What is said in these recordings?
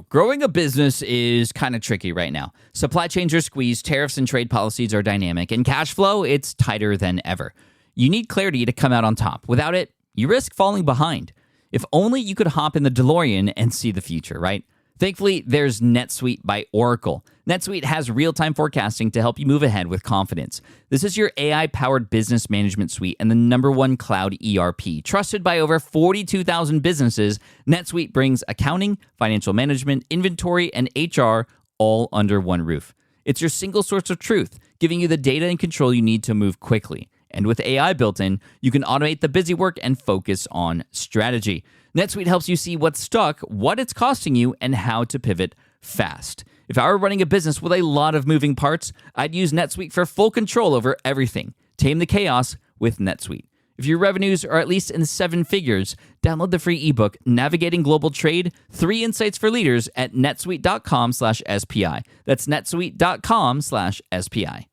Growing a business is kind of tricky right now. Supply chains are squeezed, tariffs and trade policies are dynamic, and cash flow, it's tighter than ever. You need clarity to come out on top. Without it, you risk falling behind. If only you could hop in the DeLorean and see the future, right? Thankfully, there's NetSuite by Oracle. NetSuite has real-time forecasting to help you move ahead with confidence. This is your AI-powered business management suite and the #1 cloud ERP. Trusted by over 42,000 businesses, NetSuite brings accounting, financial management, inventory, and HR all under one roof. It's your single source of truth, giving you the data and control you need to move quickly. And with AI built in, you can automate the busy work and focus on strategy. NetSuite helps you see what's stuck, what it's costing you, and how to pivot fast. If I were running a business with a lot of moving parts, I'd use NetSuite for full control over everything. Tame the chaos with NetSuite. If your revenues are at least in 7 figures, download the free ebook, Navigating Global Trade, 3 Insights for Leaders at netsuite.com/SPI. That's netsuite.com/SPI.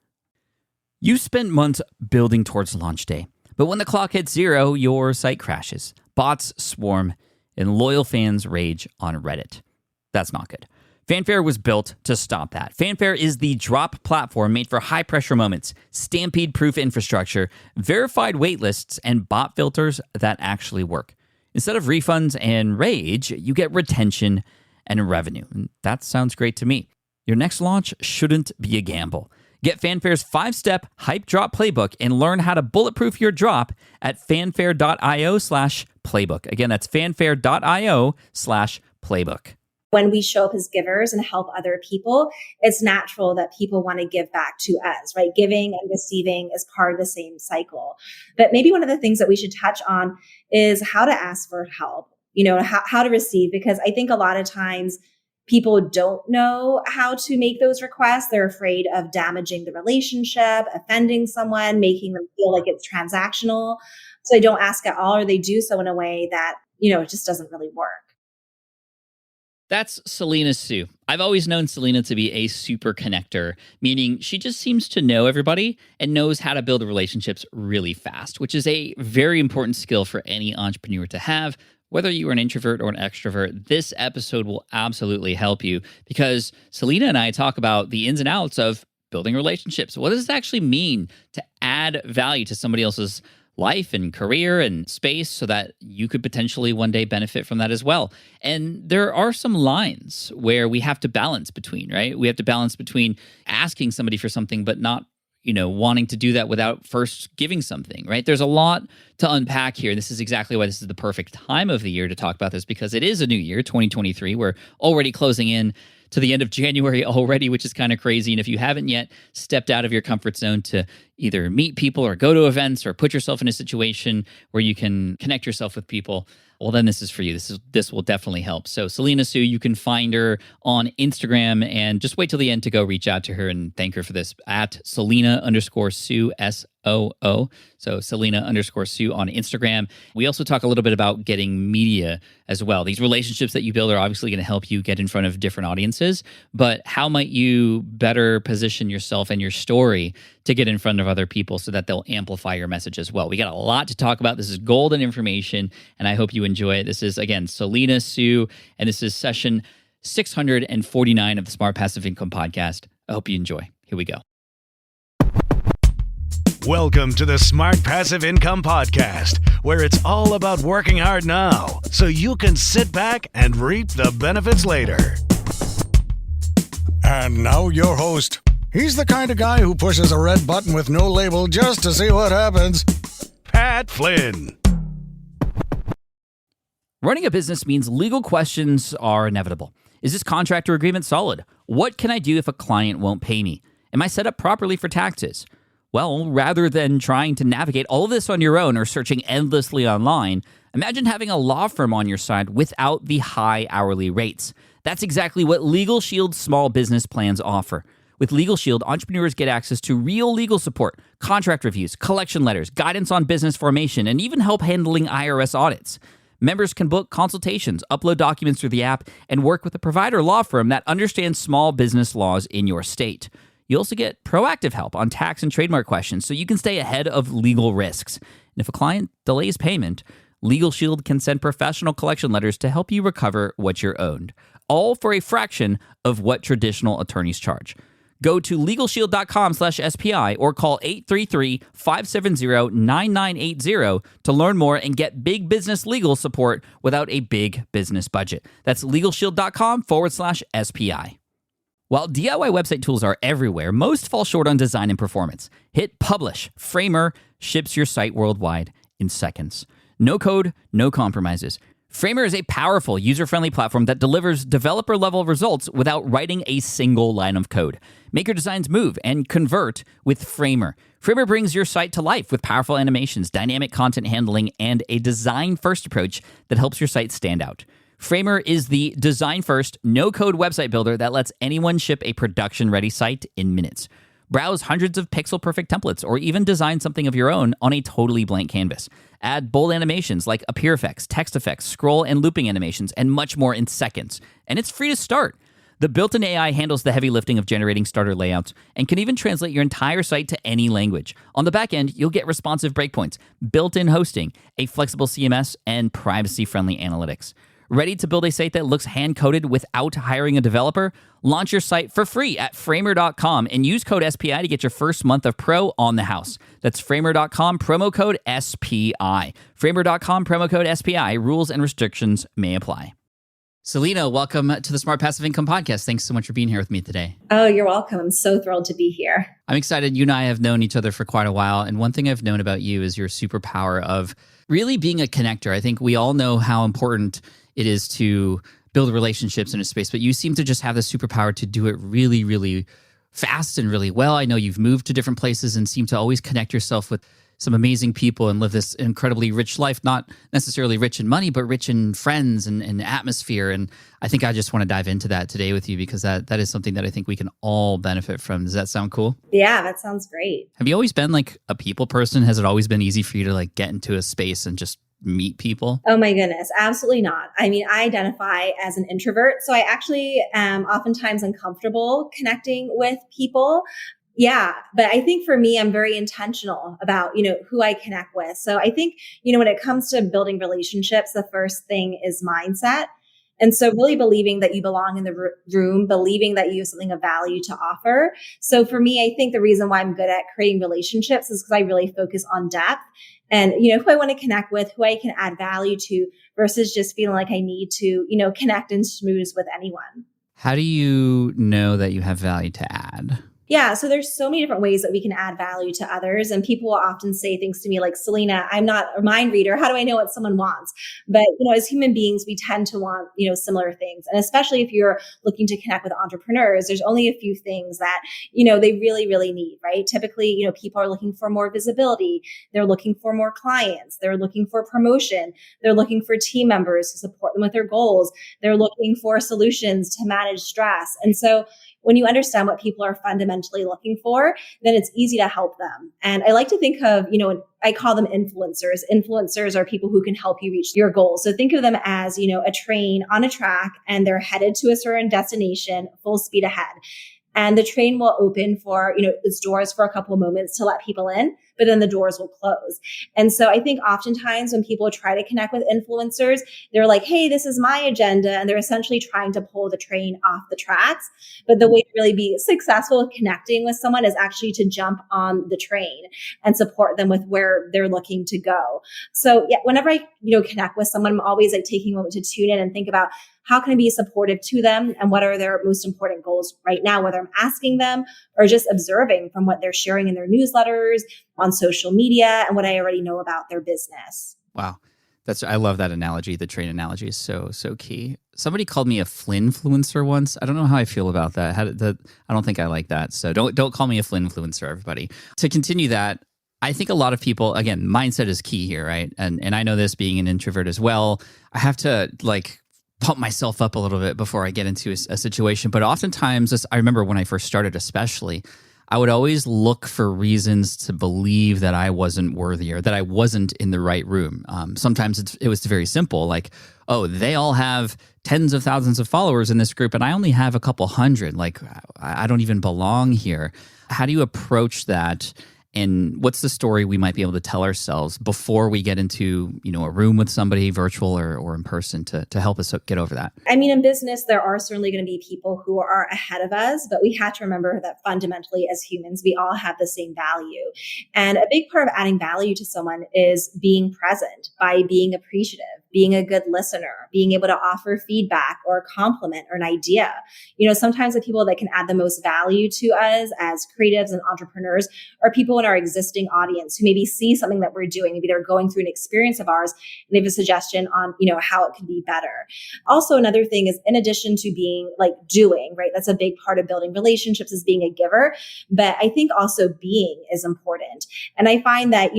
You spent months building towards launch day, but when the clock hits 0, your site crashes. Bots swarm, and loyal fans rage on Reddit. That's not good. Fanfare was built to stop that. Fanfare is the drop platform made for high-pressure moments, stampede-proof infrastructure, verified waitlists, and bot filters that actually work. Instead of refunds and rage, you get retention and revenue. And that sounds great to me. Your next launch shouldn't be a gamble. Get Fanfare's 5-step hype drop playbook and learn how to bulletproof your drop at fanfare.io/playbook. Again, that's fanfare.io/playbook. When we show up as givers and help other people, it's natural that people want to give back to us, right? Giving and receiving is part of the same cycle. But maybe one of the things that we should touch on is how to ask for help, how to receive, because I think a lot of times people don't know how to make those requests. They're afraid of damaging the relationship, offending someone, making them feel like it's transactional. So they don't ask at all, or they do so in a way that, it just doesn't really work. That's Selena Sue. I've always known Selena to be a super connector, meaning she just seems to know everybody and knows how to build relationships really fast, which is a very important skill for any entrepreneur to have. Whether you are an introvert or an extrovert, this episode will absolutely help you because Selena and I talk about the ins and outs of building relationships. What does it actually mean to add value to somebody else's life and career and space so that you could potentially one day benefit from that as well? And there are some lines where we have to balance between, right? We have to balance between asking somebody for something, but not wanting to do that without first giving something, right? There's a lot to unpack here. This is exactly why this is the perfect time of the year to talk about this, because it is a new year, 2023. We're already closing in to the end of January already, which is kind of crazy. And if you haven't yet stepped out of your comfort zone to either meet people or go to events or put yourself in a situation where you can connect yourself with people, well, then this is for you. This will definitely help. So Selena Sue, you can find her on Instagram, and just wait till the end to go reach out to her and thank her for this at Selena_Sue, SOO. So Selena_Sue on Instagram. We also talk a little bit about getting media as well. These relationships that you build are obviously going to help you get in front of different audiences, but how might you better position yourself and your story to get in front of other people so that they'll amplify your message as well? We got a lot to talk about. This is golden information, and I hope you enjoy it. This is, again, Selena Sue, and this is session 649 of the Smart Passive Income Podcast. I hope you enjoy. Here we go. Welcome to the Smart Passive Income Podcast, where it's all about working hard now so you can sit back and reap the benefits later. And now your host. He's the kind of guy who pushes a red button with no label just to see what happens. Pat Flynn. Running a business means legal questions are inevitable. Is this contract or agreement solid? What can I do if a client won't pay me? Am I set up properly for taxes? Well, rather than trying to navigate all of this on your own or searching endlessly online, imagine having a law firm on your side without the high hourly rates. That's exactly what Legal Shield's small business plans offer. With Legal Shield, entrepreneurs get access to real legal support, contract reviews, collection letters, guidance on business formation, and even help handling IRS audits. Members can book consultations, upload documents through the app, and work with a provider law firm that understands small business laws in your state. You also get proactive help on tax and trademark questions so you can stay ahead of legal risks. And if a client delays payment, Legal Shield can send professional collection letters to help you recover what you're owed, all for a fraction of what traditional attorneys charge. Go to LegalShield.com/SPI or call 833-570-9980 to learn more and get big business legal support without a big business budget. That's LegalShield.com/SPI. While DIY website tools are everywhere, most fall short on design and performance. Hit publish. Framer ships your site worldwide in seconds. No code, no compromises. Framer is a powerful, user-friendly platform that delivers developer-level results without writing a single line of code. Make your designs move and convert with Framer. Framer brings your site to life with powerful animations, dynamic content handling, and a design-first approach that helps your site stand out. Framer is the design-first, no-code website builder that lets anyone ship a production-ready site in minutes. Browse hundreds of pixel-perfect templates or even design something of your own on a totally blank canvas. Add bold animations like appear effects, text effects, scroll and looping animations, and much more in seconds. And it's free to start. The built-in AI handles the heavy lifting of generating starter layouts and can even translate your entire site to any language. On the back end, you'll get responsive breakpoints, built-in hosting, a flexible CMS, and privacy-friendly analytics. Ready to build a site that looks hand-coded without hiring a developer? Launch your site for free at Framer.com and use code SPI to get your first month of pro on the house. That's Framer.com, promo code SPI. Framer.com, promo code SPI. Rules and restrictions may apply. Selena, welcome to the Smart Passive Income Podcast. Thanks so much for being here with me today. Oh, you're welcome. I'm so thrilled to be here. I'm excited. You and I have known each other for quite a while. And one thing I've known about you is your superpower of really being a connector. I think we all know how important it is to build relationships in a space, but you seem to just have the superpower to do it really, really fast and really well. I know you've moved to different places and seem to always connect yourself with some amazing people and live this incredibly rich life, not necessarily rich in money, but rich in friends and atmosphere. And I think I just want to dive into that today with you because that is something that I think we can all benefit from. Does that sound cool? Yeah, that sounds great. Have you always been like a people person? Has it always been easy for you to like get into a space and just meet people? Oh my goodness, absolutely not. I mean, I identify as an introvert, so I actually am oftentimes uncomfortable connecting with people. Yeah, but I think for me, I'm very intentional about, who I connect with. So I think, when it comes to building relationships, the first thing is mindset. And so really believing that you belong in the room, believing that you have something of value to offer. So for me, I think the reason why I'm good at creating relationships is because I really focus on depth and, who I want to connect with, who I can add value to versus just feeling like I need to, connect and schmooze with anyone. How do you know that you have value to add? Yeah. So there's so many different ways that we can add value to others. And people will often say things to me like, Selena, I'm not a mind reader. How do I know what someone wants? But, as human beings, we tend to want, similar things. And especially if you're looking to connect with entrepreneurs, there's only a few things that, they really, really need, right? Typically, people are looking for more visibility. They're looking for more clients. They're looking for promotion. They're looking for team members to support them with their goals. They're looking for solutions to manage stress. And so when you understand what people are fundamentally looking for, then it's easy to help them. And I like to think of, I call them influencers. Influencers are people who can help you reach your goals. So think of them as, a train on a track and they're headed to a certain destination, full speed ahead. And the train will open for, its doors for a couple of moments to let people in, but then the doors will close. And so I think oftentimes when people try to connect with influencers, they're like, hey, this is my agenda. And they're essentially trying to pull the train off the tracks. But the way to really be successful with connecting with someone is actually to jump on the train and support them with where they're looking to go. So yeah, whenever I, connect with someone, I'm always like taking a moment to tune in and think about how can I be supportive to them and what are their most important goals right now, whether I'm asking them or just observing from what they're sharing in their newsletters, on social media, and what I already know about their business. Wow. I love that analogy. The train analogy is so key. Somebody called me a flinfluencer once. I don't know how I feel about that. I don't think I like that. So don't call me a flinfluencer, everybody. To continue that, I think a lot of people, again, mindset is key here, right? And I know this being an introvert as well. I have to pump myself up a little bit before I get into a situation. But oftentimes, I remember when I first started especially, I would always look for reasons to believe that I wasn't worthy or that I wasn't in the right room. Sometimes it was very simple, like, oh, they all have tens of thousands of followers in this group and I only have a couple hundred. Like, I don't even belong here. How do you approach that And what's the story we might be able to tell ourselves before we get into, a room with somebody, virtual or in person, to help us get over that? I mean, in business, there are certainly going to be people who are ahead of us, but we have to remember that fundamentally as humans, we all have the same value. And a big part of adding value to someone is being present by being appreciative, being a good listener, being able to offer feedback or a compliment or an idea. Sometimes the people that can add the most value to us as creatives and entrepreneurs are people in our existing audience who maybe see something that we're doing. Maybe they're going through an experience of ours and they have a suggestion on, how it could be better. Also, another thing is, in addition to being doing, right? That's a big part of building relationships, is being a giver. But I think also being is important. And I find that,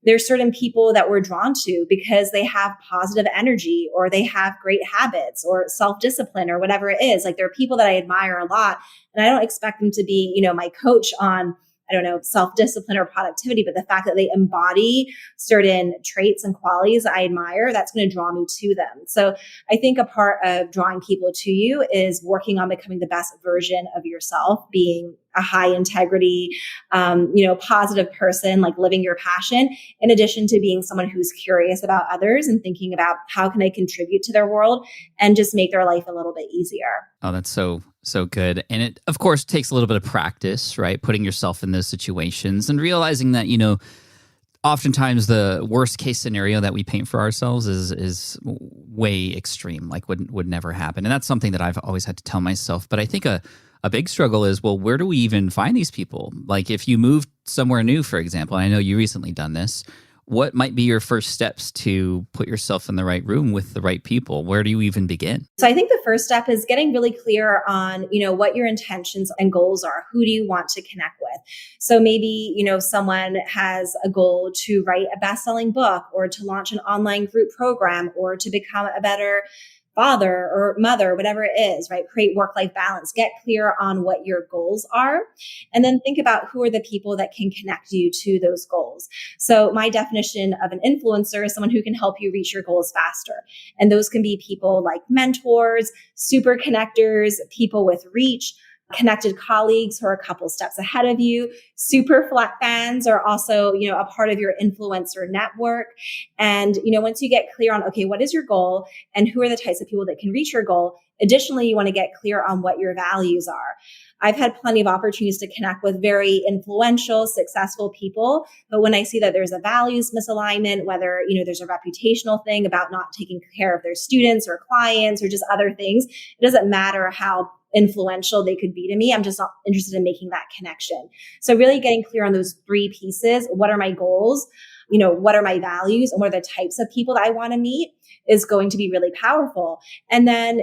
there's certain people that we're drawn to because they have positive energy or they have great habits or self-discipline or whatever it is. There are people that I admire a lot, and I don't expect them to be, my coach on, self-discipline or productivity, but the fact that they embody certain traits and qualities I admire, that's going to draw me to them. So I think a part of drawing people to you is working on becoming the best version of yourself, being a high integrity, positive person, living your passion, in addition to being someone who's curious about others and thinking about how can I contribute to their world and just make their life a little bit easier. Oh, that's so good. And it, of course, takes a little bit of practice, right? Putting yourself in those situations and realizing that, oftentimes the worst case scenario that we paint for ourselves is way extreme, would never happen. And that's something that I've always had to tell myself. But I think a big struggle is, well, where do we even find these people? If you move somewhere new, for example, and I know you recently done this, what might be your first steps to put yourself in the right room with the right people? Where do you even begin? So I think the first step is getting really clear on, what your intentions and goals are. Who do you want to connect with? So maybe, someone has a goal to write a best-selling book or to launch an online group program or to become a better father or mother, whatever it is, right? Create work-life balance, get clear on what your goals are, and then think about who are the people that can connect you to those goals. So my definition of an influencer is someone who can help you reach your goals faster. And those can be people like mentors, super connectors, people with reach, connected colleagues who are a couple steps ahead of you. Super flat fans are also, a part of your influencer network. And, once you get clear on, okay, what is your goal and who are the types of people that can reach your goal? Additionally, you want to get clear on what your values are. I've had plenty of opportunities to connect with very influential, successful people. But when I see that there's a values misalignment, whether, there's a reputational thing about not taking care of their students or clients or just other things, it doesn't matter how influential they could be to me. I'm just not interested in making that connection. So really getting clear on those three pieces. What are my goals? What are my values and what are the types of people that I want to meet is going to be really powerful. And then,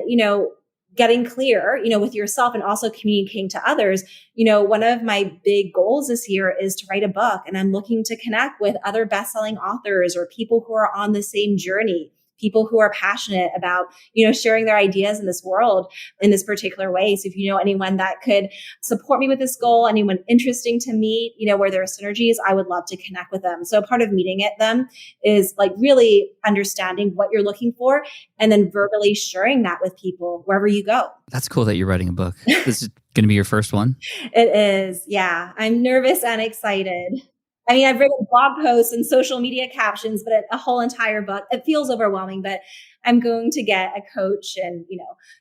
getting clear, with yourself and also communicating to others. One of my big goals this year is to write a book, and I'm looking to connect with other best-selling authors or people who are on the same journey, people who are passionate about, sharing their ideas in this world in this particular way. So if you know anyone that could support me with this goal, anyone interesting to meet, where there are synergies, I would love to connect with them. So part of meeting them is really understanding what you're looking for and then verbally sharing that with people wherever you go. That's cool that you're writing a book. This is going to be your first one? It is. Yeah. I'm nervous and excited. I mean, I've written blog posts and social media captions, but a whole entire book, it feels overwhelming, but I'm going to get a coach and,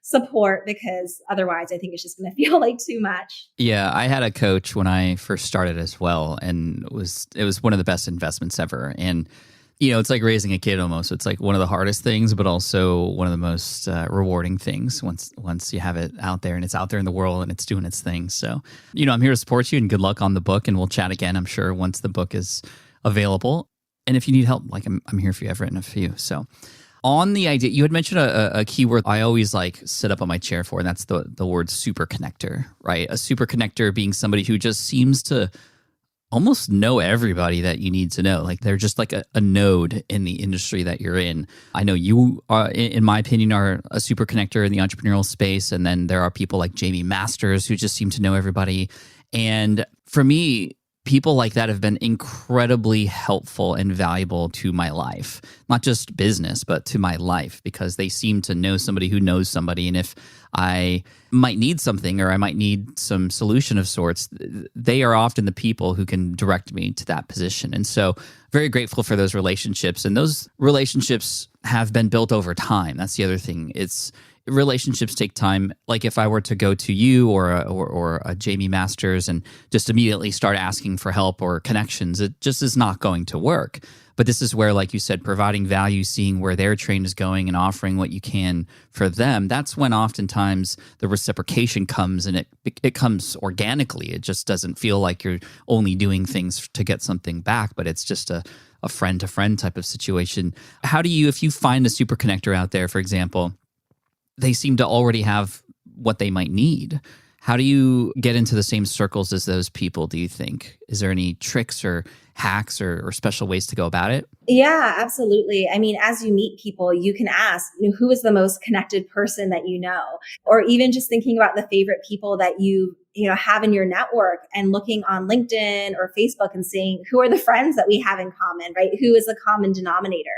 support, because otherwise I think it's just going to feel like too much. Yeah, I had a coach when I first started as well, and it was one of the best investments ever. And it's like raising a kid almost. It's like one of the hardest things, but also one of the most rewarding things once you have it out there and it's out there in the world and it's doing its thing. So, I'm here to support you, and good luck on the book, and we'll chat again, I'm sure, once the book is available. And if you need help, I'm here for you. I've written a few. So on the idea, you had mentioned a keyword I always sit up on my chair for, and that's the word super connector, right? A super connector being somebody who just seems to almost know everybody that you need to know. They're just a node in the industry that you're in. I know you are, in my opinion, are a super connector in the entrepreneurial space. And then there are people like Jamie Masters who just seem to know everybody. And for me, people like that have been incredibly helpful and valuable to my life, not just business, but to my life, because they seem to know somebody who knows somebody. And if I might need something or I might need some solution of sorts, they are often the people who can direct me to that position. And so very grateful for those relationships. And those relationships have been built over time. That's the other thing. Relationships take time. Like if I were to go to you or a Jamie Masters and just immediately start asking for help or connections, it just is not going to work. But this is where, like you said, providing value, seeing where their train is going and offering what you can for them, that's when oftentimes the reciprocation comes, and it comes organically. It just doesn't feel like you're only doing things to get something back, but it's just a friend-to-friend type of situation. How do you, if you find a super connector out there, for example, they seem to already have what they might need. How do you get into the same circles as those people, do you think? Is there any tricks or hacks or special ways to go about it? Yeah, absolutely. I mean, as you meet people, you can ask, who is the most connected person that you know? Or even just thinking about the favorite people that you have in your network and looking on LinkedIn or Facebook and seeing who are the friends that we have in common, right? Who is the common denominator?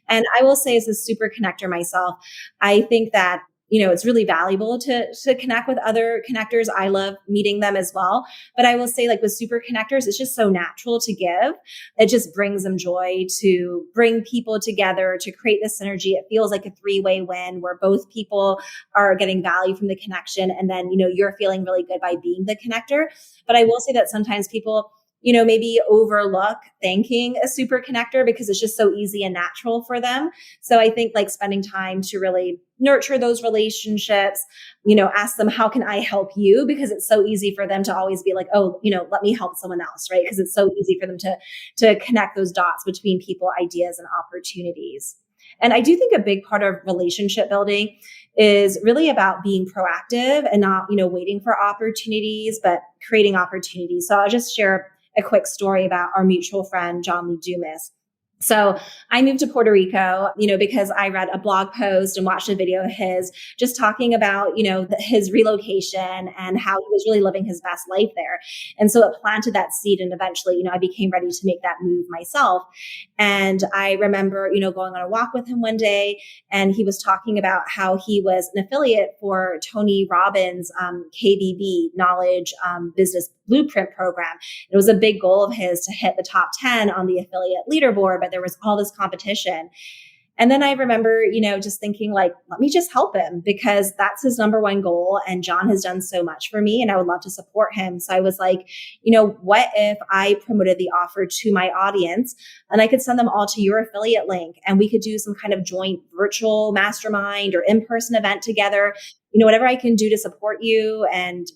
And I will say, as a super connector myself, I think that it's really valuable to connect with other connectors. I love meeting them as well. But I will say, like with super connectors, it's just so natural to give. It just brings them joy to bring people together, to create this synergy. It feels like a three-way win where both people are getting value from the connection. And then, you're feeling really good by being the connector. But I will say that sometimes people maybe overlook thanking a super connector because it's just so easy and natural for them. So I think like spending time to really nurture those relationships, ask them, how can I help you? Because it's so easy for them to always be like, oh, let me help someone else, right? Because it's so easy for them to connect those dots between people, ideas, and opportunities. And I do think a big part of relationship building is really about being proactive and not, waiting for opportunities, but creating opportunities. So I'll just share a quick story about our mutual friend, John Lee Dumas. So I moved to Puerto Rico, because I read a blog post and watched a video of his just talking about, his relocation and how he was really living his best life there. And so it planted that seed. And eventually, I became ready to make that move myself. And I remember, going on a walk with him one day, and he was talking about how he was an affiliate for Tony Robbins' KBB, Knowledge Business Blueprint program. It was a big goal of his to hit the top 10 on the affiliate leaderboard, but there was all this competition. And then I remember, just thinking like, let me just help him because that's his number one goal. And John has done so much for me and I would love to support him. So I was like, what if I promoted the offer to my audience and I could send them all to your affiliate link and we could do some kind of joint virtual mastermind or in-person event together, whatever I can do to support you, and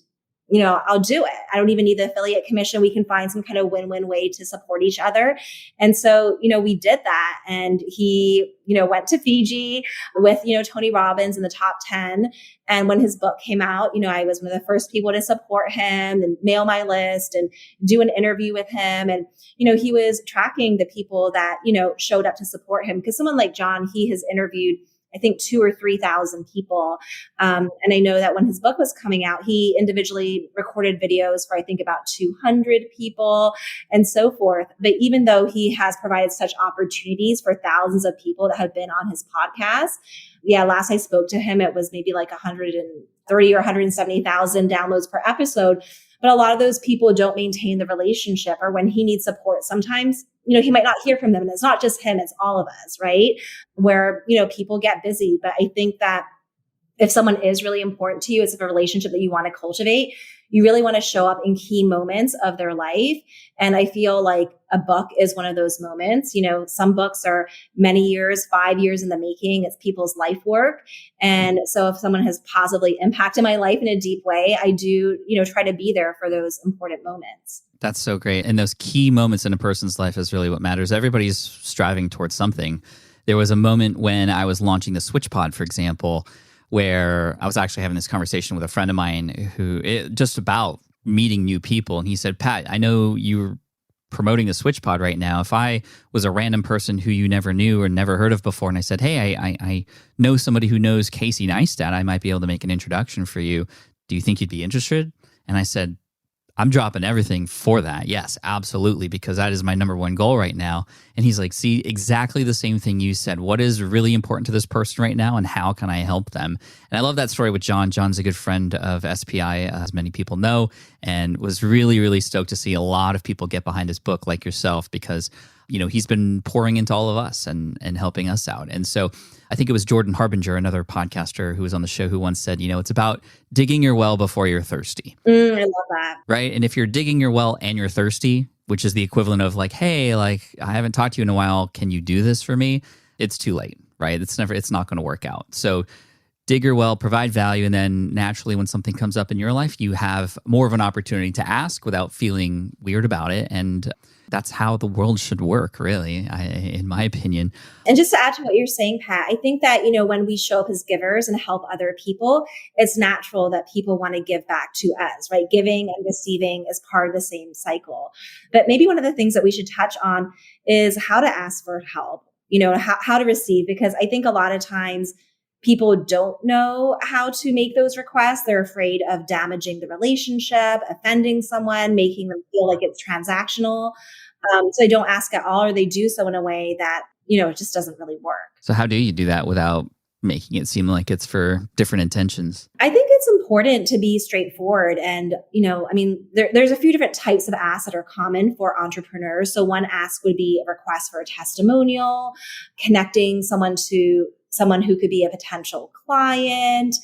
I'll do it. I don't even need the affiliate commission. We can find some kind of win-win way to support each other. And so, we did that. And he, went to Fiji with, Tony Robbins in the top 10. And when his book came out, I was one of the first people to support him and mail my list and do an interview with him. And, he was tracking the people that, showed up to support him. Because someone like John, he has interviewed I think 2,000 or 3,000 people. And I know that when his book was coming out, he individually recorded videos for, I think, about 200 people and so forth. But even though he has provided such opportunities for thousands of people that have been on his podcast, last I spoke to him, it was maybe like 130 or 170,000 downloads per episode. But a lot of those people don't maintain the relationship, or when he needs support, sometimes, he might not hear from them. And it's not just him, it's all of us, right? Where, people get busy. But I think that if someone is really important to you, it's a relationship that you want to cultivate. You really want to show up in key moments of their life. And I feel like a book is one of those moments. Some books are many years, 5 years in the making. It's people's life work. And so if someone has positively impacted my life in a deep way, I do, try to be there for those important moments. That's so great. And those key moments in a person's life is really what matters. Everybody's striving towards something. There was a moment when I was launching the Switch Pod, for example, where I was actually having this conversation with a friend of mine just about meeting new people. And he said, Pat, I know you're promoting the Switch Pod right now. If I was a random person who you never knew or never heard of before, and I said, hey, I know somebody who knows Casey Neistat, I might be able to make an introduction for you. Do you think you'd be interested? And I said, I'm dropping everything for that. Yes, absolutely, because that is my number one goal right now. And he's like, see, exactly the same thing you said. What is really important to this person right now, and how can I help them? And I love that story with John. John's a good friend of SPI, as many people know, and was really, really stoked to see a lot of people get behind his book like yourself, because he's been pouring into all of us and helping us out. And so I think it was Jordan Harbinger, another podcaster who was on the show, who once said, it's about digging your well before you're thirsty. I love that. Right? And if you're digging your well and you're thirsty, which is the equivalent of like, hey, like, I haven't talked to you in a while, can you do this for me? It's too late, right? It's not going to work out. So dig your well, provide value, and then naturally when something comes up in your life, you have more of an opportunity to ask without feeling weird about it. And that's how the world should work, really, in my opinion. And just to add to what you're saying, Pat, I think that, when we show up as givers and help other people, it's natural that people want to give back to us, right? Giving and receiving is part of the same cycle. But maybe one of the things that we should touch on is how to ask for help, how to receive, because I think a lot of times people don't know how to make those requests. They're afraid of damaging the relationship, offending someone, making them feel like it's transactional. So they don't ask at all, or they do so in a way that, it just doesn't really work. So how do you do that without making it seem like it's for different intentions? I think it's important to be straightforward. And, there's a few different types of asks that are common for entrepreneurs. So one ask would be a request for a testimonial, connecting someone to someone who could be a potential client,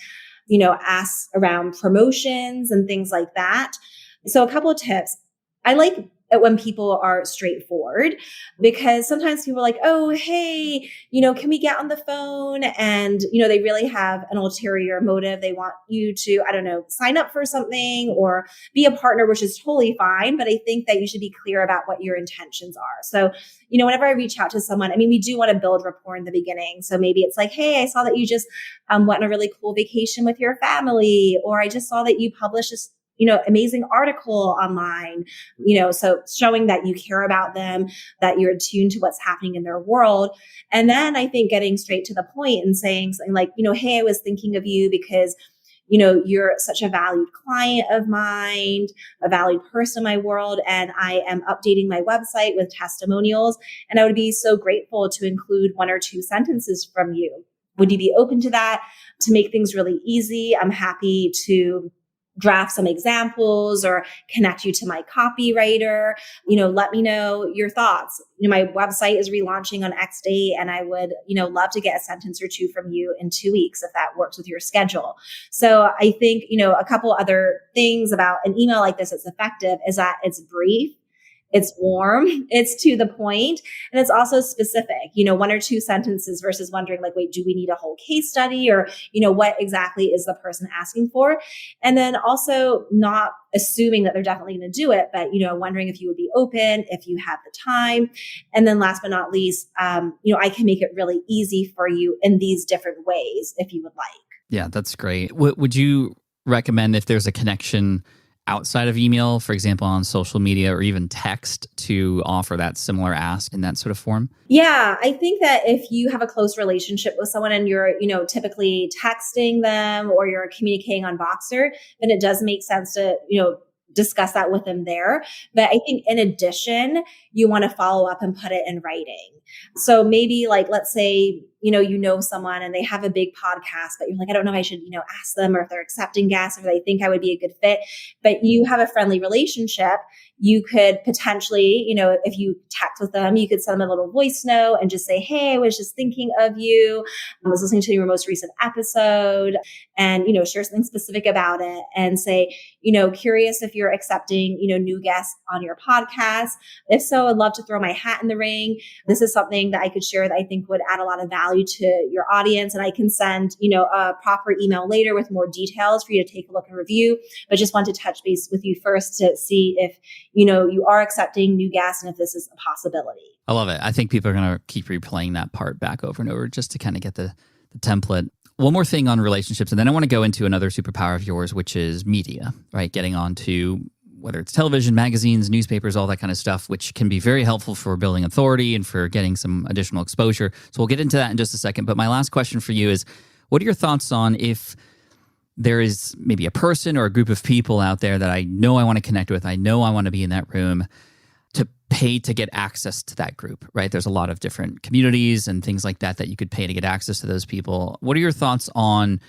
asks around promotions and things like that. So a couple of tips. I like it when people are straightforward, because sometimes people are like, oh, hey, can we get on the phone? And, they really have an ulterior motive. They want you to, sign up for something or be a partner, which is totally fine. But I think that you should be clear about what your intentions are. So, whenever I reach out to someone, we do want to build rapport in the beginning. So maybe it's like, hey, I saw that you just went on a really cool vacation with your family, or I just saw that you published this amazing article online, so showing that you care about them, that you're attuned to what's happening in their world. And then I think getting straight to the point and saying something like, hey, I was thinking of you because, you're such a valued client of mine, a valued person in my world. And I am updating my website with testimonials. And I would be so grateful to include 1 or 2 sentences from you. Would you be open to that? To make things really easy, I'm happy to draft some examples or connect you to my copywriter. Let me know your thoughts. My website is relaunching on X date, and I would, love to get a sentence or 2 from you in 2 weeks if that works with your schedule. So I think, a couple other things about an email like this that's effective is that it's brief. It's warm, it's to the point, and it's also specific, 1 or 2 sentences versus wondering like, wait, do we need a whole case study, or, what exactly is the person asking for? And then also not assuming that they're definitely going to do it, but, wondering if you would be open, if you have the time. And then last but not least, I can make it really easy for you in these different ways if you would like. Yeah, that's great. Would you recommend, if there's a connection outside of email, for example, on social media or even text, to offer that similar ask in that sort of form? Yeah, I think that if you have a close relationship with someone and you're, typically texting them or you're communicating on Voxer, then it does make sense to, discuss that with them there. But I think in addition, you want to follow up and put it in writing. So maybe like, let's say, someone and they have a big podcast, but you're like, I don't know if I should, ask them, or if they're accepting guests, or if they think I would be a good fit, but you have a friendly relationship. You could potentially, if you text with them, you could send them a little voice note and just say, hey, I was just thinking of you. I was listening to your most recent episode, and, share something specific about it and say, curious if you're accepting, new guests on your podcast. If so, I'd love to throw my hat in the ring. This is something that I could share that I think would add a lot of value to your audience. And I can send, a proper email later with more details for you to take a look and review, but just want to touch base with you first to see if, you are accepting new guests and if this is a possibility. I love it. I think people are going to keep replaying that part back over and over just to kind of get the template. One more thing on relationships, and then I want to go into another superpower of yours, which is media, right? Getting onto whether it's television, magazines, newspapers, all that kind of stuff, which can be very helpful for building authority and for getting some additional exposure. So we'll get into that in just a second. But my last question for you is, what are your thoughts on if there is maybe a person or a group of people out there that I know I want to connect with. I know I want to be in that room, to pay to get access to that group, right? There's a lot of different communities and things like that you could pay to get access to those people. What are your thoughts on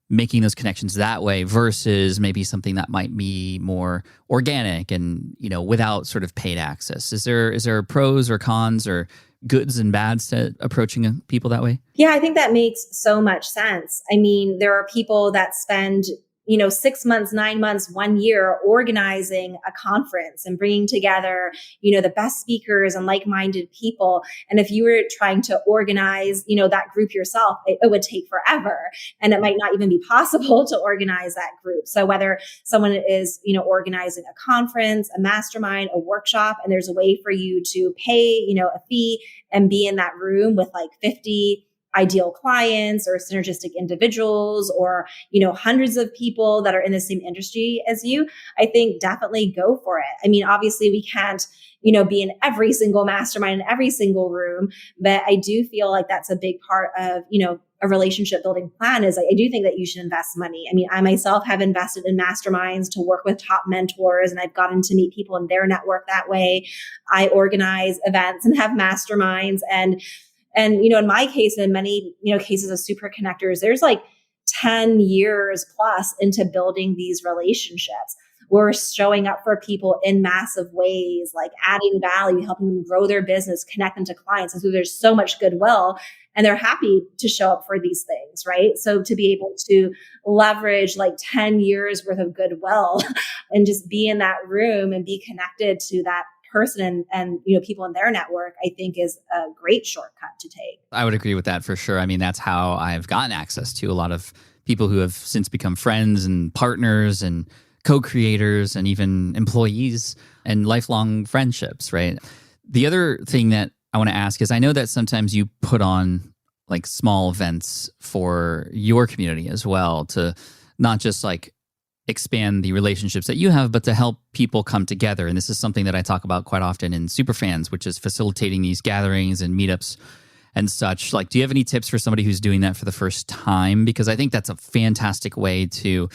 making those connections that way versus maybe something that might be more organic and, without sort of paid access? Is there pros or cons or goods and bads to approaching people that way? Yeah, I think that makes so much sense. I mean, there are people that spend 6 months, 9 months, 1 year organizing a conference and bringing together, the best speakers and like-minded people. And if you were trying to organize, that group yourself, it would take forever. And it might not even be possible to organize that group. So whether someone is, organizing a conference, a mastermind, a workshop, and there's a way for you to pay, a fee and be in that room with like 50 ideal clients or synergistic individuals or, hundreds of people that are in the same industry as you, I think definitely go for it. I mean, obviously we can't, be in every single mastermind in every single room, but I do feel like that's a big part of, a relationship building plan is I do think that you should invest money. I mean, I myself have invested in masterminds to work with top mentors, and I've gotten to meet people in their network that way. I organize events and have masterminds, and in my case, and in many, cases of super connectors, there's like 10 years plus into building these relationships. We're showing up for people in massive ways, like adding value, helping them grow their business, connect them to clients. And so there's so much goodwill, and they're happy to show up for these things, right? So to be able to leverage like 10 years worth of goodwill and just be in that room and be connected to that person and people in their network, I think is a great shortcut to take. I would agree with that for sure. I mean, that's how I've gotten access to a lot of people who have since become friends and partners and co-creators and even employees and lifelong friendships, right? The other thing that I want to ask is, I know that sometimes you put on like small events for your community as well, to not just like expand the relationships that you have, but to help people come together. And this is something that I talk about quite often in Superfans, which is facilitating these gatherings and meetups and such. Like, do you have any tips for somebody who's doing that for the first time? Because I think that's a fantastic way to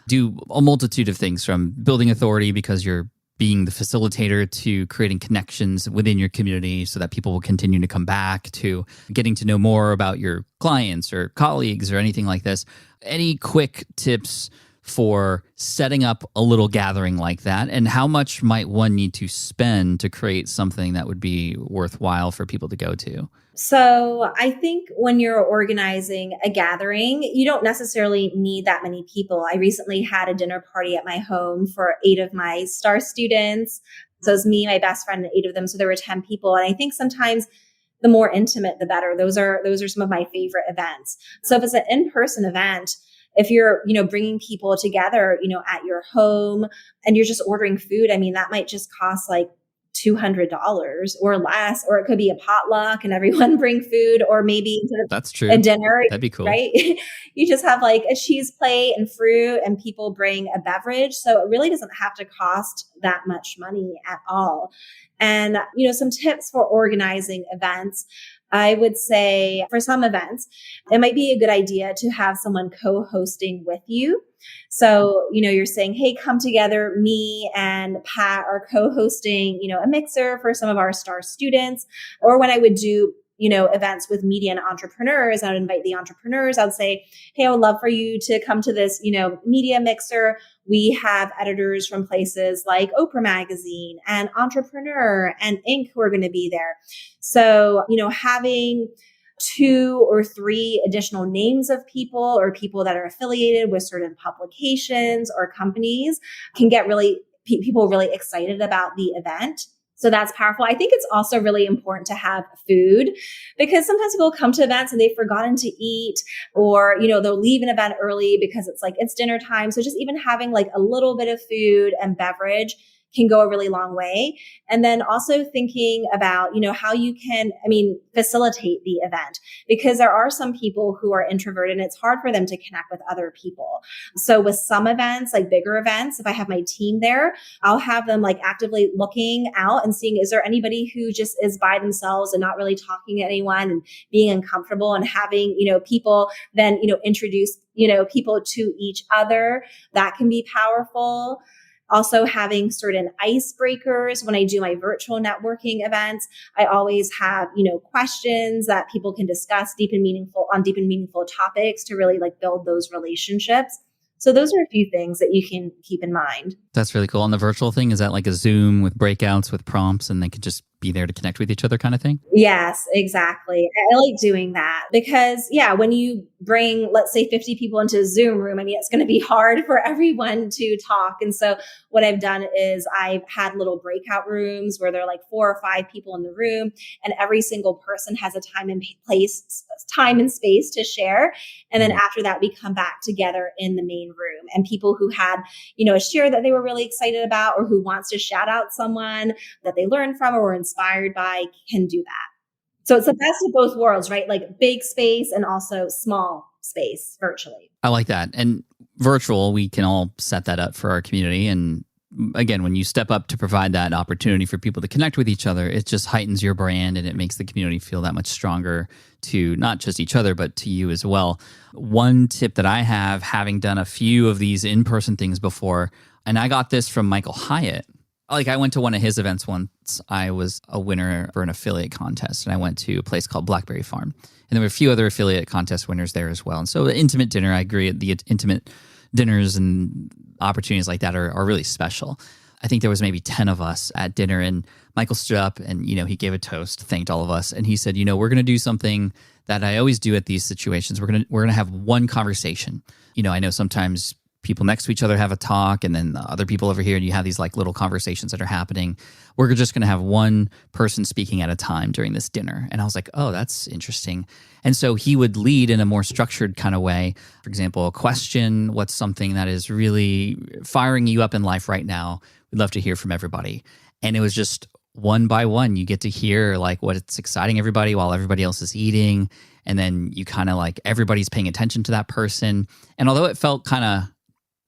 do a multitude of things, from building authority because you're being the facilitator, to creating connections within your community so that people will continue to come back, to getting to know more about your clients or colleagues or anything like this. Any quick tips for setting up a little gathering like that, and how much might one need to spend to create something that would be worthwhile for people to go to? So I think when you're organizing a gathering, you don't necessarily need that many people. I recently had a dinner party at my home for 8 of my STAR students. So it was me, my best friend, and 8 of them. So there were 10 people. And I think sometimes the more intimate, the better. Those are some of my favorite events. So if it's an in-person event, if you're, bringing people together, at your home and you're just ordering food, I mean, that might just cost like $200 or less, or it could be a potluck and everyone bring food, or maybe that's true, a dinner. That'd be cool, right? You just have like a cheese plate and fruit, and people bring a beverage. So it really doesn't have to cost that much money at all. And, some tips for organizing events. I would say for some events, it might be a good idea to have someone co-hosting with you. So, you're saying, hey, come together. Me and Pat are co-hosting, a mixer for some of our STAR students. Or when I would do, events with media and entrepreneurs, I would invite the entrepreneurs. I would say, hey, I would love for you to come to this, media mixer. We have editors from places like Oprah Magazine and Entrepreneur and Inc. who are going to be there. So, having 2 or 3 additional names of people or people that are affiliated with certain publications or companies can get people really excited about the event. So that's powerful. I think it's also really important to have food, because sometimes people come to events and they've forgotten to eat, or, they'll leave an event early because it's dinner time. So just even having like a little bit of food and beverage can go a really long way. And then also thinking about, how you can, facilitate the event, because there are some people who are introverted and it's hard for them to connect with other people. So with some events, like bigger events, if I have my team there, I'll have them like actively looking out and seeing, is there anybody who just is by themselves and not really talking to anyone and being uncomfortable, and having, people then, introduce, people to each other. That can be powerful. Also having certain icebreakers. When I do my virtual networking events, I always have, questions that people can discuss deep and meaningful topics to really like build those relationships. So those are a few things that you can keep in mind. That's really cool. On the virtual thing, is that like a Zoom with breakouts with prompts and they could just be there to connect with each other kind of thing? Yes, exactly. I like doing that because, when you bring, let's say 50 people into a Zoom room, it's going to be hard for everyone to talk. And so what I've done is I've had little breakout rooms where there are like 4 or 5 people in the room, and every single person has a time and space to share. And then after that, we come back together in the main room, and people who had, a share that they were really excited about, or who wants to shout out someone that they learned from or were inspired by, can do that. So it's the best of both worlds, right? Like big space and also small space virtually. I like that. And virtual, we can all set that up for our community. And again, when you step up to provide that opportunity for people to connect with each other, it just heightens your brand and it makes the community feel that much stronger to not just each other, but to you as well. One tip that I have, having done a few of these in-person things before, and I got this from Michael Hyatt. Like, I went to one of his events once. I was a winner for an affiliate contest, and I went to a place called Blackberry Farm. And there were a few other affiliate contest winners there as well. And so the intimate dinner, I agree, the intimate dinners and opportunities like that are really special. I think there was maybe 10 of us at dinner, and Michael stood up and, he gave a toast, thanked all of us. And he said, we're going to do something that I always do at these situations. We're going to have one conversation. I know sometimes people next to each other have a talk, and then the other people over here, and you have these like little conversations that are happening. We're just going to have one person speaking at a time during this dinner. And I was like, oh, that's interesting. And so he would lead in a more structured kind of way. For example, a question, what's something that is really firing you up in life right now? We'd love to hear from everybody. And it was just one by one, you get to hear like what's exciting everybody while everybody else is eating. And then you kind of like, everybody's paying attention to that person. And although it felt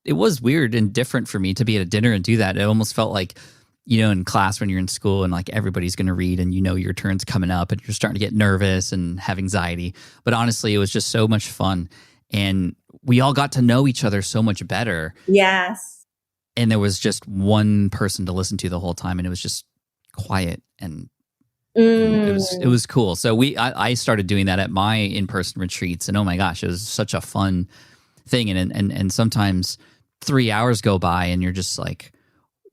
it was weird and different for me to be at a dinner and do that. It almost felt like, in class when you're in school and like everybody's going to read and your turn's coming up and you're starting to get nervous and have anxiety. But honestly, it was just so much fun. And we all got to know each other so much better. Yes. And there was just one person to listen to the whole time, and it was just quiet and it was cool. So I started doing that at my in-person retreats, and oh my gosh, it was such a fun thing. And sometimes 3 hours go by and you're just like,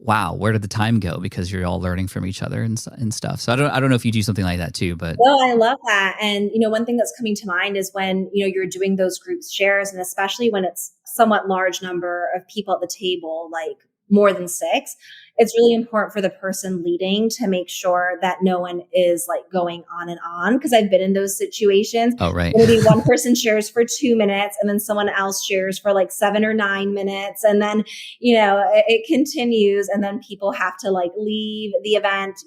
wow, where did the time go? Because you're all learning from each other and stuff. So I don't know if you do something like that too, but. Well, I love that. And, one thing that's coming to mind is when, you're doing those group shares, and especially when it's somewhat large number of people at the table, like more than 6, it's really important for the person leading to make sure that no one is like going on and on. Because I've been in those situations. Oh, right. Maybe one person shares for 2 minutes, and then someone else shares for like 7 or 9 minutes. And then, it continues, and then people have to like leave the event.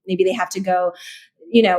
Maybe they have to go,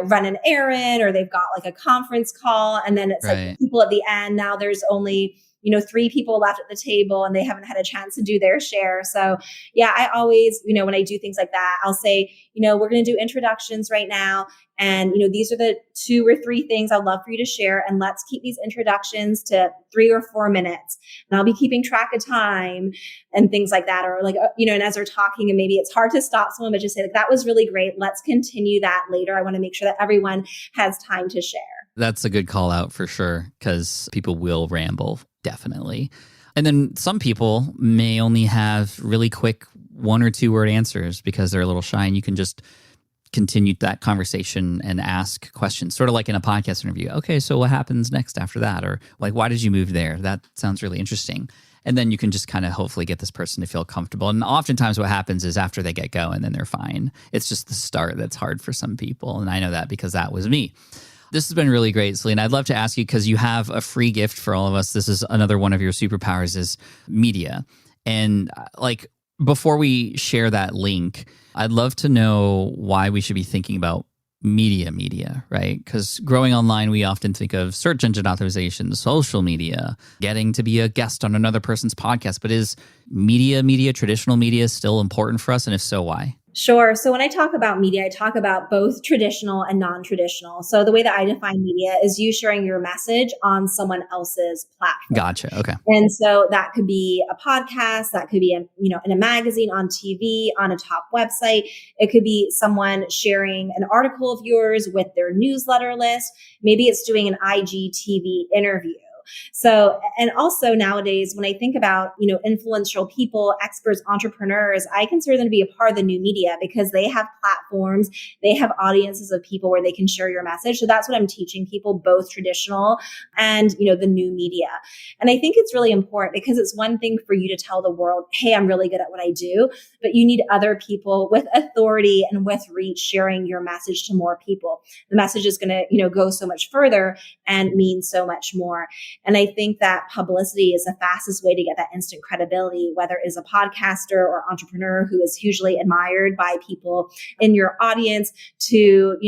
run an errand, or they've got like a conference call. And then it's right. like people at the end, now there's only 3 people left at the table and they haven't had a chance to do their share. So yeah, I always, when I do things like that, I'll say, we're going to do introductions right now. And, these are the 2 or 3 things I'd love for you to share. And let's keep these introductions to 3 or 4 minutes. And I'll be keeping track of time and things like that. Or like, and as they're talking, and maybe it's hard to stop someone, but just say like, that was really great. Let's continue that later. I want to make sure that everyone has time to share. That's a good call out for sure, because people will ramble, definitely. And then some people may only have really quick 1 or 2 word answers because they're a little shy, and you can just continue that conversation and ask questions, sort of like in a podcast interview. Okay, so what happens next after that? Or like, why did you move there? That sounds really interesting. And then you can just kind of hopefully get this person to feel comfortable. And oftentimes what happens is after they get going, then they're fine. It's just the start that's hard for some people. And I know that because that was me. This has been really great, Selena. I'd love to ask you, because you have a free gift for all of us. This is another one of your superpowers, is media. And like before we share that link, I'd love to know why we should be thinking about media, right? Because growing online, we often think of search engine optimization, social media, getting to be a guest on another person's podcast. But is media, traditional media still important for us? And if so, why? Sure. So when I talk about media, I talk about both traditional and non-traditional. So the way that I define media is you sharing your message on someone else's platform. Gotcha. Okay. And so that could be a podcast, that could be in a magazine, on TV, on a top website. It could be someone sharing an article of yours with their newsletter list. Maybe it's doing an IGTV interview. So, and also nowadays, when I think about, influential people, experts, entrepreneurs, I consider them to be a part of the new media because they have platforms, they have audiences of people where they can share your message. So that's what I'm teaching people, both traditional and, the new media. And I think it's really important because it's one thing for you to tell the world, hey, I'm really good at what I do, but you need other people with authority and with reach sharing your message to more people. The message is going to, go so much further and mean so much more. And I think that publicity is the fastest way to get that instant credibility, whether it is a podcaster or entrepreneur who is hugely admired by people in your audience to,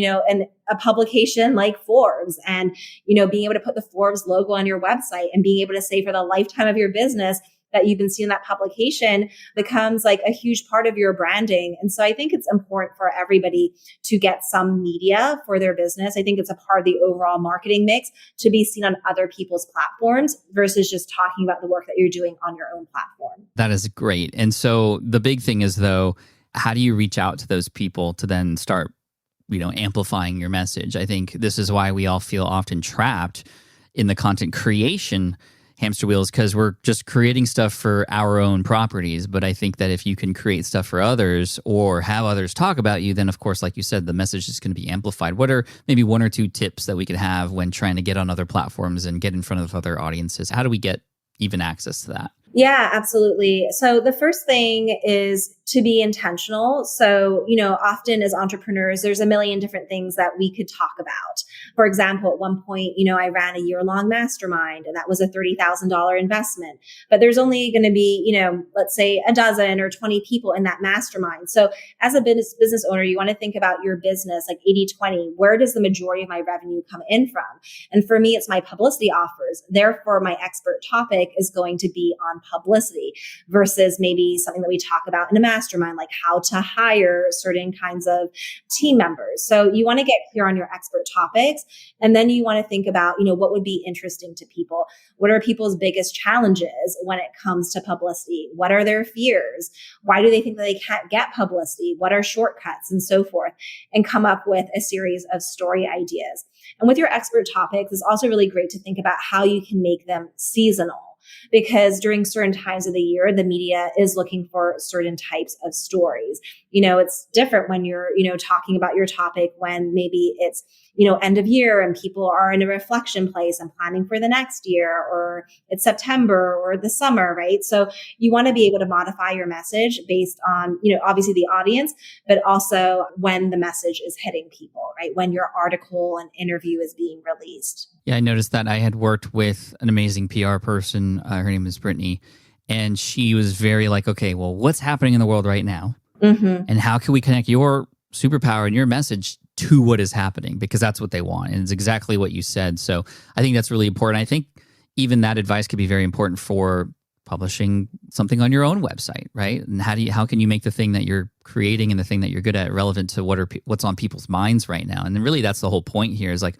a publication like Forbes and, being able to put the Forbes logo on your website and being able to say for the lifetime of your business that you've been seeing that publication becomes like a huge part of your branding. And so I think it's important for everybody to get some media for their business. I think it's a part of the overall marketing mix to be seen on other people's platforms versus just talking about the work that you're doing on your own platform. That is great. And so the big thing is, though, how do you reach out to those people to then start, amplifying your message? I think this is why we all feel often trapped in the content creation hamster wheels, because we're just creating stuff for our own properties. But I think that if you can create stuff for others or have others talk about you, then of course, like you said, the message is going to be amplified. What are maybe one or two tips that we could have when trying to get on other platforms and get in front of other audiences? How do we get even access to that? Yeah, absolutely. So the first thing is to be intentional. So, often as entrepreneurs, there's a million different things that we could talk about. For example, at one point, I ran a year-long mastermind and that was a $30,000 investment, but there's only going to be, let's say a dozen or 20 people in that mastermind. So as a business owner, you want to think about your business like 80-20. Where does the majority of my revenue come in from? And for me, it's my publicity offers. Therefore, my expert topic is going to be on publicity versus maybe something that we talk about in a mastermind, like how to hire certain kinds of team members. So you want to get clear on your expert topics. And then you want to think about, what would be interesting to people? What are people's biggest challenges when it comes to publicity? What are their fears? Why do they think that they can't get publicity? What are shortcuts and so forth? And come up with a series of story ideas. And with your expert topics, it's also really great to think about how you can make them seasonal. Because during certain times of the year, the media is looking for certain types of stories. It's different when you're, talking about your topic when maybe it's, end of year and people are in a reflection place and planning for the next year, or it's September or the summer, right? So you want to be able to modify your message based on, obviously the audience, but also when the message is hitting people, right? When your article and interview is being released. Yeah, I noticed that. I had worked with an amazing PR person. Her name is Brittany. And she was very like, okay, well, what's happening in the world right now? Mm-hmm. And how can we connect your superpower and your message to what is happening? Because that's what they want. And it's exactly what you said. So I think that's really important. I think even that advice could be very important for publishing something on your own website, right? And how can you make the thing that you're creating and the thing that you're good at relevant to what's on people's minds right now? And then really that's the whole point here is like,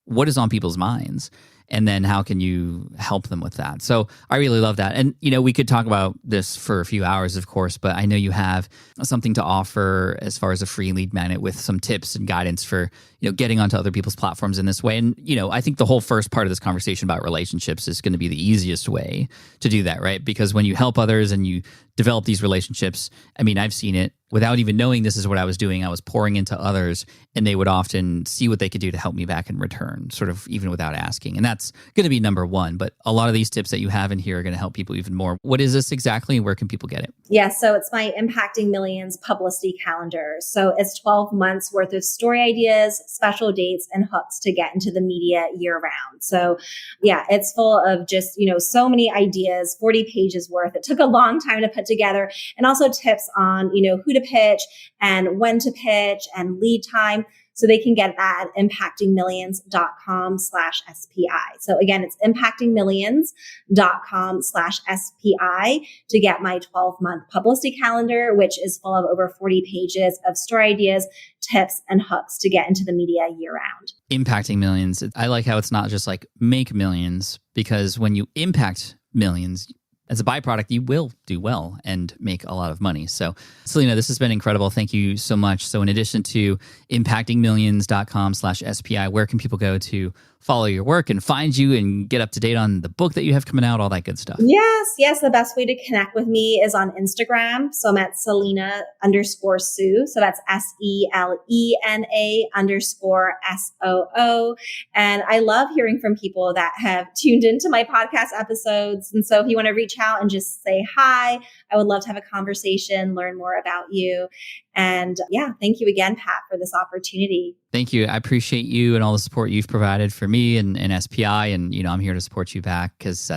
what is on people's minds? And then how can you help them with that? So I really love that. And, we could talk about this for a few hours, of course, but I know you have something to offer as far as a free lead magnet with some tips and guidance for, getting onto other people's platforms in this way. And, I think the whole first part of this conversation about relationships is going to be the easiest way to do that, right? Because when you help others and you develop these relationships, I mean, I've seen it without even knowing this is what I was doing, I was pouring into others, and they would often see what they could do to help me back in return, sort of even without asking. And that's going to be number one. But a lot of these tips that you have in here are going to help people even more. What is this exactly, and where can people get it? Yeah, so it's my Impacting Millions publicity calendar. So it's 12 months worth of story ideas, special dates, and hooks to get into the media year round. So yeah, it's full of just, so many ideas, 40 pages worth. It took a long time to put together, and also tips on, who to pitch and when to pitch and lead time. So they can get that at impactingmillions.com/SPI. So again, it's impactingmillions.com/SPI to get my 12-month publicity calendar, which is full of over 40 pages of story ideas, tips, and hooks to get into the media year round. Impacting millions. I like how it's not just like make millions, because when you impact millions, as a byproduct, you will do well and make a lot of money. So, Selena, this has been incredible. Thank you so much. So in addition to impactingmillions.com/SPI, where can people go to follow your work and find you and get up to date on the book that you have coming out, all that good stuff? Yes. The best way to connect with me is on Instagram. So I'm at Selena_Soo. So that's SELENA_SOO. And I love hearing from people that have tuned into my podcast episodes. And so if you want to reach out and just say hi, I would love to have a conversation, learn more about you. And yeah, thank you again, Pat, for this opportunity. Thank you. I appreciate you and all the support you've provided for me and SPI. And, I'm here to support you back, because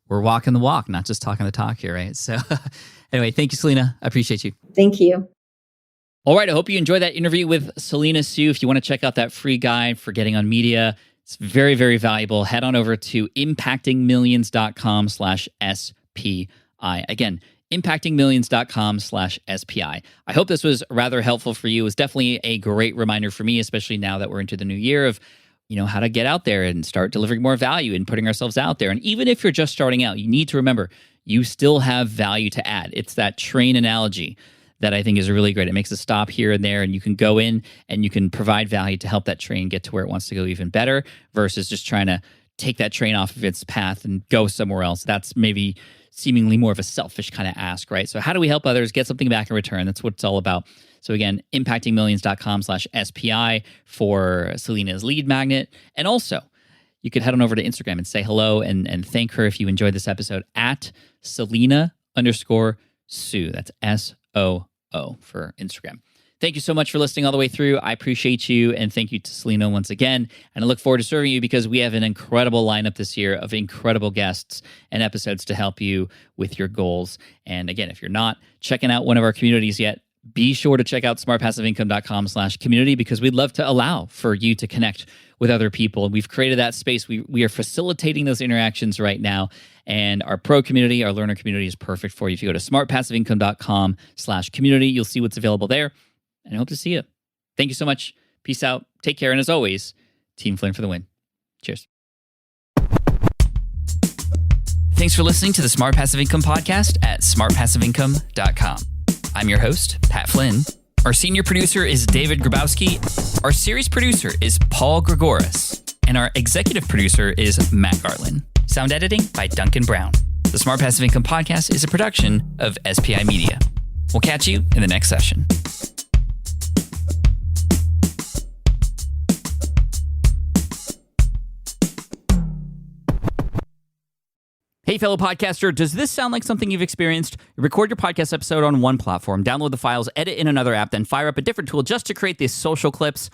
we're walking the walk, not just talking the talk here, right? So anyway, thank you, Selena. I appreciate you. Thank you. All right. I hope you enjoyed that interview with Selena Soo. If you want to check out that free guide for getting on media, it's very, very valuable. Head on over to impactingmillions.com/SPI. Again, impactingmillions.com/SPI. I hope this was rather helpful for you. It was definitely a great reminder for me, especially now that we're into the new year, of how to get out there and start delivering more value and putting ourselves out there. And even if you're just starting out, you need to remember you still have value to add. It's that train analogy that I think is really great. It makes a stop here and there, and you can go in and you can provide value to help that train get to where it wants to go even better, versus just trying to take that train off of its path and go somewhere else. That's maybe seemingly more of a selfish kind of ask, right? So how do we help others get something back in return? That's what it's all about. So again, impactingmillions.com/SPI for Selena's lead magnet. And also, you could head on over to Instagram and say hello and thank her if you enjoyed this episode at Selena_Soo. That's SOO for Instagram. Thank you so much for listening all the way through. I appreciate you, and thank you to Selena once again. And I look forward to serving you, because we have an incredible lineup this year of incredible guests and episodes to help you with your goals. And again, if you're not checking out one of our communities yet, be sure to check out smartpassiveincome.com/community, because we'd love to allow for you to connect with other people. We've created that space. We are facilitating those interactions right now. And our pro community, our learner community, is perfect for you. If you go to smartpassiveincome.com/community, you'll see what's available there. And I hope to see you. Thank you so much. Peace out. Take care. And as always, Team Flynn for the win. Cheers. Thanks for listening to the Smart Passive Income Podcast at smartpassiveincome.com. I'm your host, Pat Flynn. Our senior producer is David Grabowski. Our series producer is Paul Gregoris. And our executive producer is Matt Garland. Sound editing by Duncan Brown. The Smart Passive Income Podcast is a production of SPI Media. We'll catch you in the next session. Hey, fellow podcaster, does this sound like something you've experienced? You record your podcast episode on one platform, download the files, edit in another app, then fire up a different tool just to create these social clips?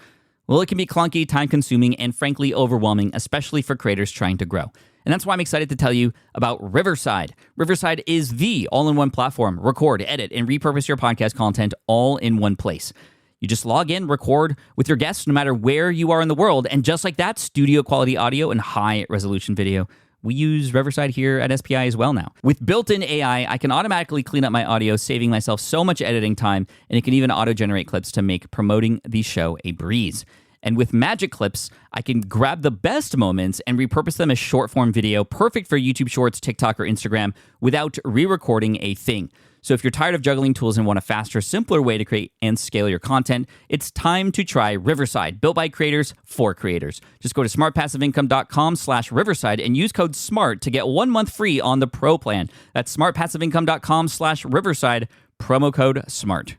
Well, it can be clunky, time-consuming, and frankly overwhelming, especially for creators trying to grow. And that's why I'm excited to tell you about Riverside. Riverside is the all-in-one platform. Record, edit, and repurpose your podcast content all in one place. You just log in, record with your guests no matter where you are in the world, and just like that, studio-quality audio and high-resolution video. We use Riverside here at SPI as well now. With built-in AI, I can automatically clean up my audio, saving myself so much editing time, and it can even auto-generate clips to make promoting the show a breeze. And with Magic Clips, I can grab the best moments and repurpose them as short-form video, perfect for YouTube Shorts, TikTok, or Instagram, without re-recording a thing. So if you're tired of juggling tools and want a faster, simpler way to create and scale your content, it's time to try Riverside, built by creators for creators. Just go to smartpassiveincome.com/Riverside and use code SMART to get 1 month free on the Pro plan. That's smartpassiveincome.com/Riverside, promo code SMART.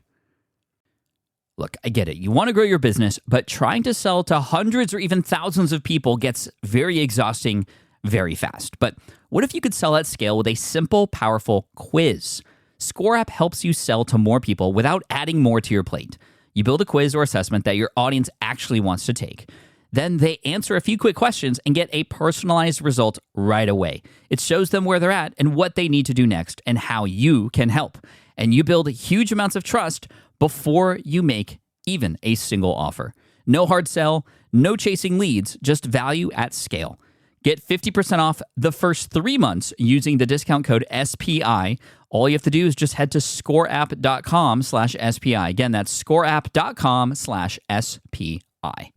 Look, I get it. You want to grow your business, but trying to sell to hundreds or even thousands of people gets very exhausting very fast. But what if you could sell at scale with a simple, powerful quiz? Score App helps you sell to more people without adding more to your plate. You build a quiz or assessment that your audience actually wants to take. Then they answer a few quick questions and get a personalized result right away. It shows them where they're at and what they need to do next and how you can help. And you build huge amounts of trust before you make even a single offer. No hard sell, no chasing leads, just value at scale. Get 50% off the first 3 months using the discount code SPI. All you have to do is just head to scoreapp.com/SPI. Again, that's scoreapp.com/SPI.